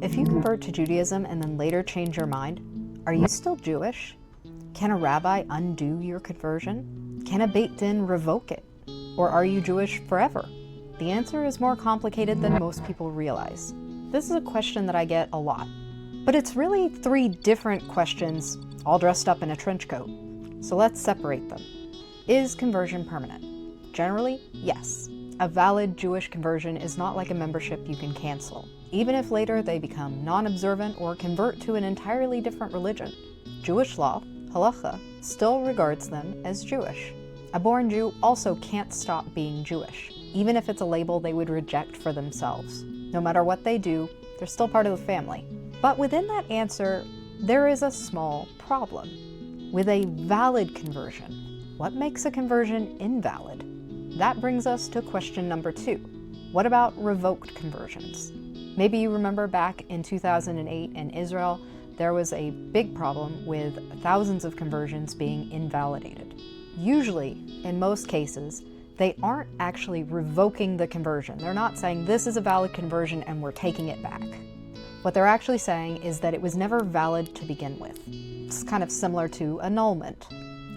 If you convert to Judaism and then later change your mind, are you still Jewish? Can a rabbi undo your conversion? Can a beit revoke it? Or are you Jewish forever? The answer is more complicated than most people realize. This is a question that I get a lot. But it's really 3 different questions, all dressed up in a trench coat. So let's separate them. Is conversion permanent? Generally, yes. A valid Jewish conversion is not like a membership you can cancel, even if later they become non-observant or convert to an entirely different religion. Jewish law, halacha, still regards them as Jewish. A born Jew also can't stop being Jewish, even if it's a label they would reject for themselves. No matter what they do, they're still part of the family. But within that answer, there is a small problem. With a valid conversion, what makes a conversion invalid? That brings us to question number 2. What about revoked conversions? Maybe you remember back in 2008 in Israel, there was a big problem with thousands of conversions being invalidated. Usually, in most cases, they aren't actually revoking the conversion. They're not saying this is a valid conversion and we're taking it back. What they're actually saying is that it was never valid to begin with. It's kind of similar to annulment.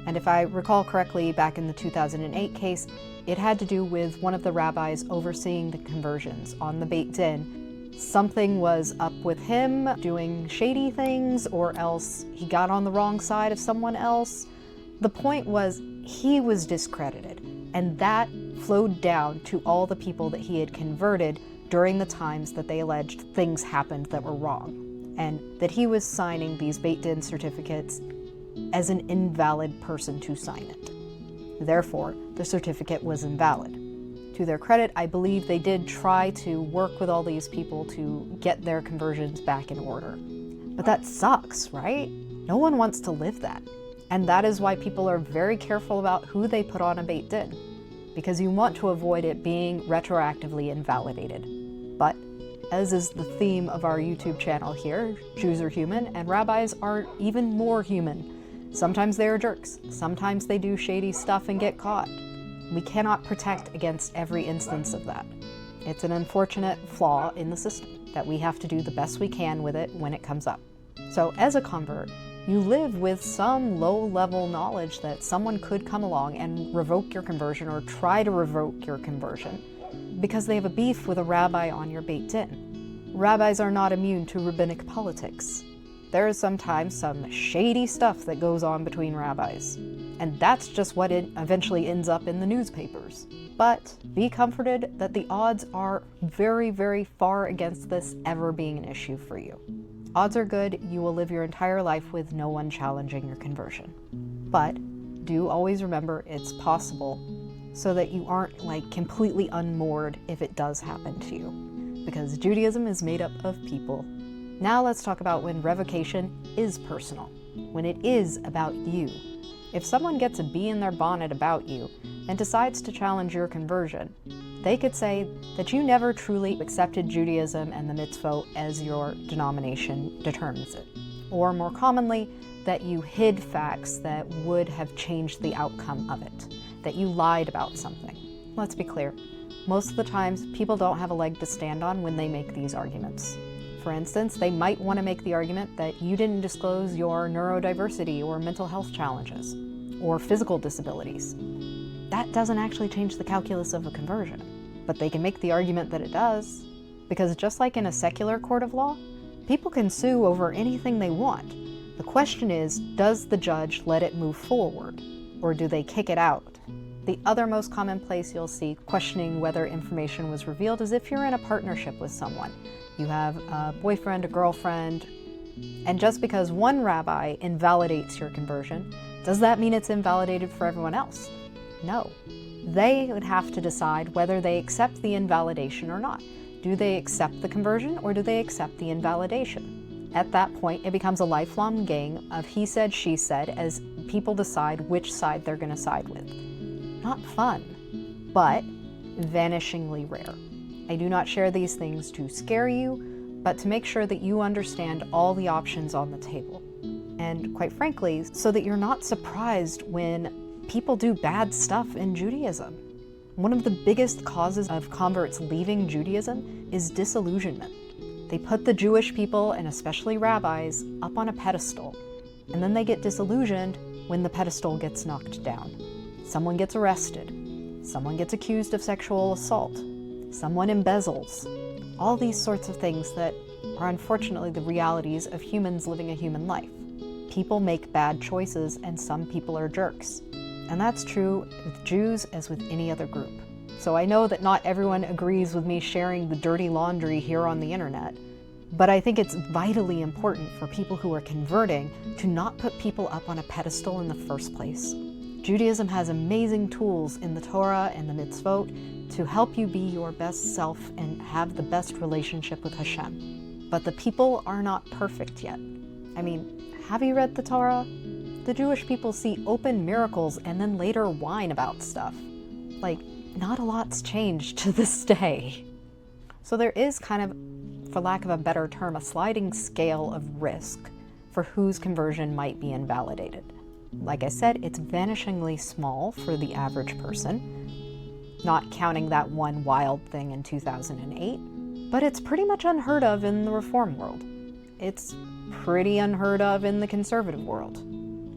And if I recall correctly, back in the 2008 case, it had to do with one of the rabbis overseeing the conversions on the beit din. Something was up with him doing shady things, or else he got on the wrong side of someone else. The point was he was discredited, and that flowed down to all the people that he had converted during the times that they alleged things happened that were wrong, and that he was signing these beit din certificates as an invalid person to sign it. Therefore, the certificate was invalid. To their credit, I believe they did try to work with all these people to get their conversions back in order. But that sucks, right? No one wants to live that. And that is why people are very careful about who they put on a beit din, because you want to avoid it being retroactively invalidated. But, as is the theme of our YouTube channel here, Jews are human, and rabbis are even more human. Sometimes they are jerks. Sometimes they do shady stuff and get caught. We cannot protect against every instance of that. It's an unfortunate flaw in the system that we have to do the best we can with it when it comes up. So as a convert, you live with some low-level knowledge that someone could come along and revoke your conversion or try to revoke your conversion because they have a beef with a rabbi on your beit din. Rabbis are not immune to rabbinic politics. There is sometimes some shady stuff that goes on between rabbis, and that's just what it eventually ends up in the newspapers. But be comforted that the odds are very, very far against this ever being an issue for you. Odds are good you will live your entire life with no one challenging your conversion. But do always remember it's possible, so that you aren't completely unmoored if it does happen to you. Because Judaism is made up of people. Now let's talk about when revocation is personal, when it is about you. If someone gets a bee in their bonnet about you and decides to challenge your conversion, they could say that you never truly accepted Judaism and the mitzvot as your denomination determines it. Or more commonly, that you hid facts that would have changed the outcome of it, that you lied about something. Let's be clear, most of the times people don't have a leg to stand on when they make these arguments. For instance, they might want to make the argument that you didn't disclose your neurodiversity or mental health challenges, or physical disabilities. That doesn't actually change the calculus of a conversion, but they can make the argument that it does, because just like in a secular court of law, people can sue over anything they want. The question is, does the judge let it move forward, or do they kick it out? The other most common place you'll see questioning whether information was revealed is if you're in a partnership with someone. You have a boyfriend, a girlfriend, and just because one rabbi invalidates your conversion, does that mean it's invalidated for everyone else? No. They would have to decide whether they accept the invalidation or not. Do they accept the conversion or do they accept the invalidation? At that point, it becomes a lifelong game of he said, she said, as people decide which side they're going to side with. Not fun, but vanishingly rare. I do not share these things to scare you, but to make sure that you understand all the options on the table. And quite frankly, so that you're not surprised when people do bad stuff in Judaism. One of the biggest causes of converts leaving Judaism is disillusionment. They put the Jewish people, and especially rabbis, up on a pedestal, and then they get disillusioned when the pedestal gets knocked down. Someone gets arrested. Someone gets accused of sexual assault. Someone embezzles. All these sorts of things that are unfortunately the realities of humans living a human life. People make bad choices, and some people are jerks. And that's true with Jews as with any other group. So I know that not everyone agrees with me sharing the dirty laundry here on the internet, but I think it's vitally important for people who are converting to not put people up on a pedestal in the first place. Judaism has amazing tools in the Torah and the mitzvot to help you be your best self and have the best relationship with Hashem. But the people are not perfect yet. I mean, have you read the Torah? The Jewish people see open miracles and then later whine about stuff. Like, not a lot's changed to this day. So there is kind of, for lack of a better term, a sliding scale of risk for whose conversion might be invalidated. Like I said, it's vanishingly small for the average person, not counting that one wild thing in 2008, but it's pretty much unheard of in the Reform world. It's pretty unheard of in the conservative world.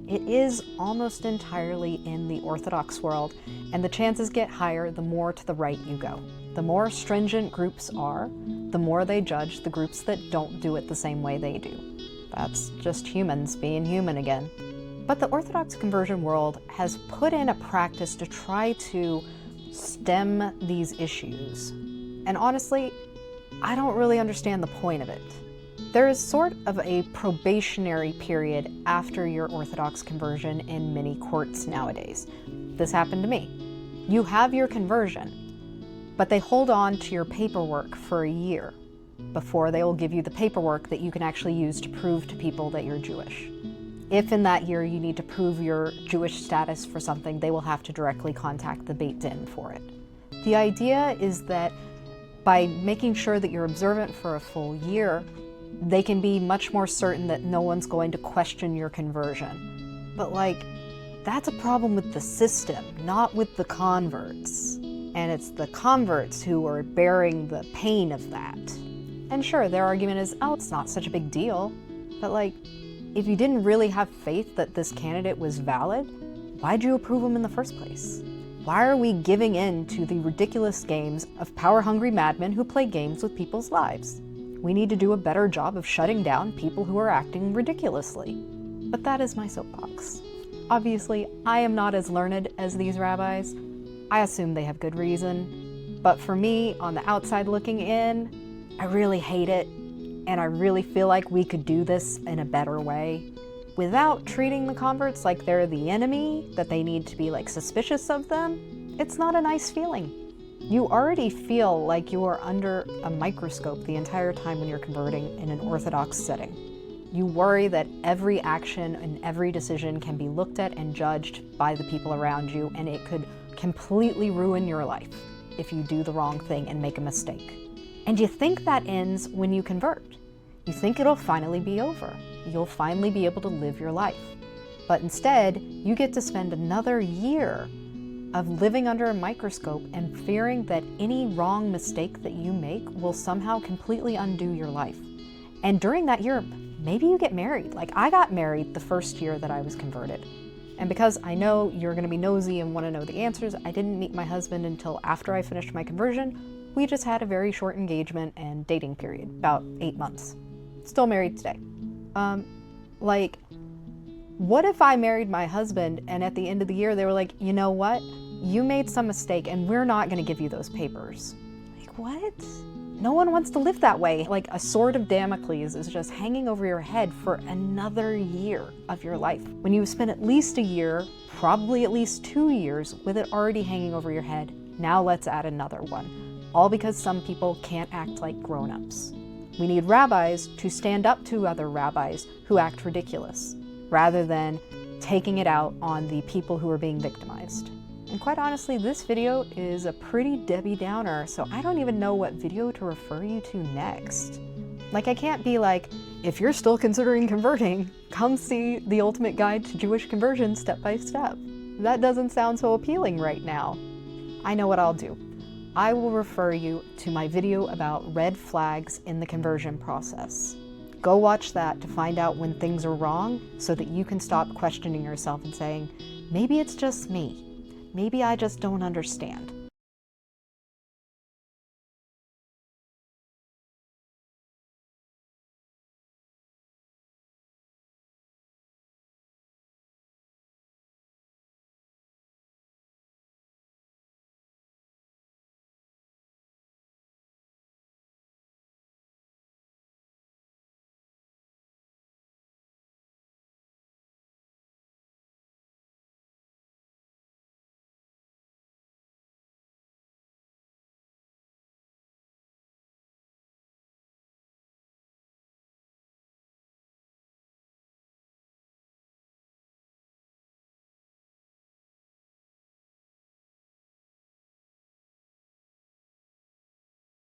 It is almost entirely in the Orthodox world, and the chances get higher the more to the right you go. The more stringent groups are, the more they judge the groups that don't do it the same way they do. That's just humans being human again. But the Orthodox conversion world has put in a practice to try to stem these issues. And honestly, I don't really understand the point of it. There is sort of a probationary period after your Orthodox conversion in many courts nowadays. This happened to me. You have your conversion, but they hold on to your paperwork for a year before they will give you the paperwork that you can actually use to prove to people that you're Jewish. If in that year you need to prove your Jewish status for something, they will have to directly contact the beit for it. The idea is that by making sure that you're observant for a full year, they can be much more certain that no one's going to question your conversion. But that's a problem with the system, not with the converts. And it's the converts who are bearing the pain of that. And sure, their argument is, oh, it's not such a big deal. But if you didn't really have faith that this candidate was valid, why'd you approve him in the first place? Why are we giving in to the ridiculous games of power-hungry madmen who play games with people's lives? We need to do a better job of shutting down people who are acting ridiculously. But that is my soapbox. Obviously, I am not as learned as these rabbis. I assume they have good reason. But for me, on the outside looking in, I really hate it. And I really feel like we could do this in a better way without treating the converts like they're the enemy, that they need to be suspicious of them. It's not a nice feeling. You already feel like you are under a microscope the entire time when you're converting in an Orthodox setting. You worry that every action and every decision can be looked at and judged by the people around you, and it could completely ruin your life if you do the wrong thing and make a mistake. And you think that ends when you convert. You think it'll finally be over. You'll finally be able to live your life. But instead, you get to spend another year of living under a microscope and fearing that any wrong mistake that you make will somehow completely undo your life. And during that year, maybe you get married. I got married the first year that I was converted. And because I know you're going to be nosy and want to know the answers, I didn't meet my husband until after I finished my conversion. We just had a very short engagement and dating period, about 8 months. Still married today. What if I married my husband and at the end of the year they were like, you know what? You made some mistake and we're not going to give you those papers. What? No one wants to live that way. A sword of Damocles is just hanging over your head for another year of your life. When you spent at least a year, probably at least 2 years, with it already hanging over your head, now let's add another one. All because some people can't act like grown-ups. We need rabbis to stand up to other rabbis who act ridiculous, rather than taking it out on the people who are being victimized. And quite honestly, this video is a pretty Debbie Downer, so I don't even know what video to refer you to next. I can't be if you're still considering converting, come see the ultimate guide to Jewish conversion step by step. That doesn't sound so appealing right now. I know what I'll do. I will refer you to my video about red flags in the conversion process. Go watch that to find out when things are wrong so that you can stop questioning yourself and saying, maybe it's just me. Maybe I just don't understand.